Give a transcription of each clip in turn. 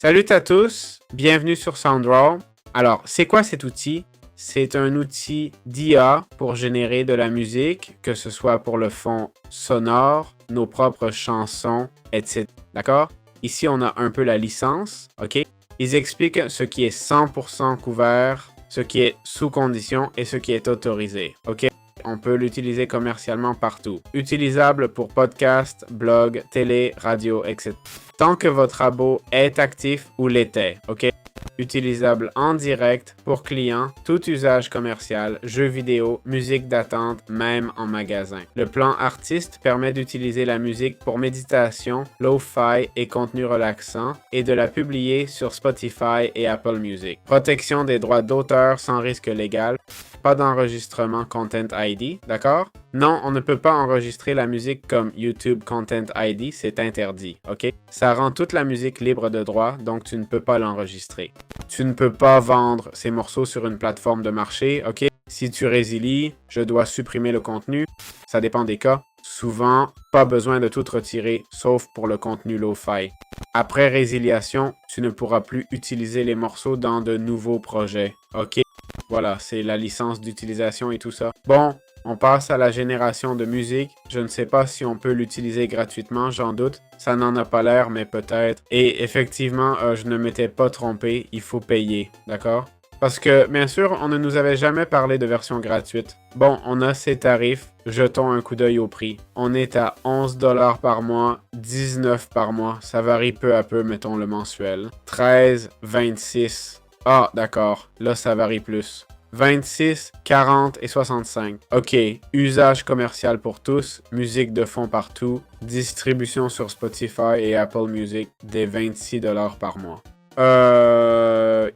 Salut à tous, bienvenue sur Soundraw. Alors, c'est quoi cet outil? C'est un outil d'IA pour générer de la musique, que ce soit pour le fond sonore, nos propres chansons, etc. D'accord? Ici, on a un peu la licence, ok? Ils expliquent ce qui est 100% couvert, ce qui est sous condition et ce qui est autorisé, ok? On peut l'utiliser commercialement partout. Utilisable pour podcast, blog, télé, radio, etc. Tant que votre abo est actif ou l'était, ok? Utilisable en direct pour clients, tout usage commercial, jeux vidéo, musique d'attente, même en magasin. Le plan artiste permet d'utiliser la musique pour méditation, lo-fi et contenu relaxant et de la publier sur Spotify et Apple Music. Protection des droits d'auteur sans risque légal. Pas d'enregistrement Content ID, d'accord? Non, on ne peut pas enregistrer la musique comme YouTube Content ID, c'est interdit, ok? Ça rend toute la musique libre de droit, donc tu ne peux pas l'enregistrer. Tu ne peux pas vendre ces morceaux sur une plateforme de marché, ok? Si tu résilies, je dois supprimer le contenu. Ça dépend des cas. Souvent, pas besoin de tout retirer, sauf pour le contenu lo-fi. Après résiliation, tu ne pourras plus utiliser les morceaux dans de nouveaux projets, ok? Voilà, c'est la licence d'utilisation et tout ça. Bon, on passe à la génération de musique. Je ne sais pas si on peut l'utiliser gratuitement, j'en doute. Ça n'en a pas l'air, mais peut-être. Et effectivement, je ne m'étais pas trompé, il faut payer, d'accord? Parce que, bien sûr, on ne nous avait jamais parlé de version gratuite. Bon, on a ces tarifs, jetons un coup d'œil au prix. On est à 11$ par mois, 19 par mois, ça varie peu à peu, mettons le mensuel. 13, 26... Ah, d'accord. Là, ça varie plus. 26, 40 et 65. OK. Usage commercial pour tous. Musique de fond partout. Distribution sur Spotify et Apple Music des 26$ par mois.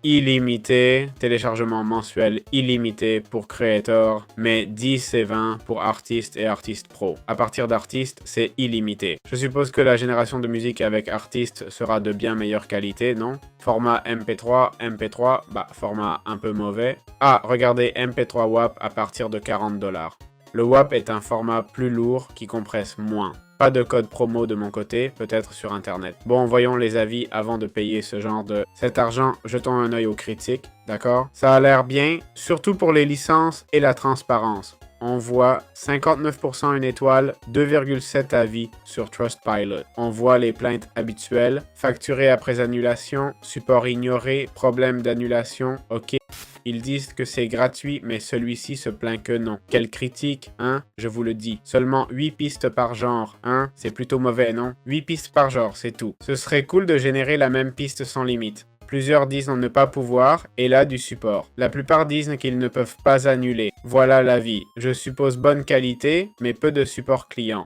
Illimité, téléchargement mensuel illimité pour Creator, mais 10 et 20 pour Artist et Artist Pro. À partir d'Artist, c'est illimité. Je suppose que la génération de musique avec Artist sera de bien meilleure qualité, non? Format MP3, format un peu mauvais. Ah, regardez, MP3 WAP à partir de 40$. Le WAP est un format plus lourd qui compresse moins. Pas de code promo de mon côté, peut-être sur internet. Bon, voyons les avis avant de payer ce genre de... Cet argent, jetons un œil aux critiques, d'accord? Ça a l'air bien, surtout pour les licences et la transparence. On voit 59% une étoile, 2,7 avis sur Trustpilot. On voit les plaintes habituelles, facturé après annulation, support ignoré, problème d'annulation, ok. Ils disent que c'est gratuit, mais celui-ci se plaint que non. Quelle critique, hein? Je vous le dis. Seulement 8 pistes par genre, hein? C'est plutôt mauvais, non? 8 pistes par genre, c'est tout. Ce serait cool de générer la même piste sans limite. Plusieurs disent ne pas pouvoir, et là du support. La plupart disent qu'ils ne peuvent pas annuler. Voilà l'avis. Je suppose bonne qualité, mais peu de support client.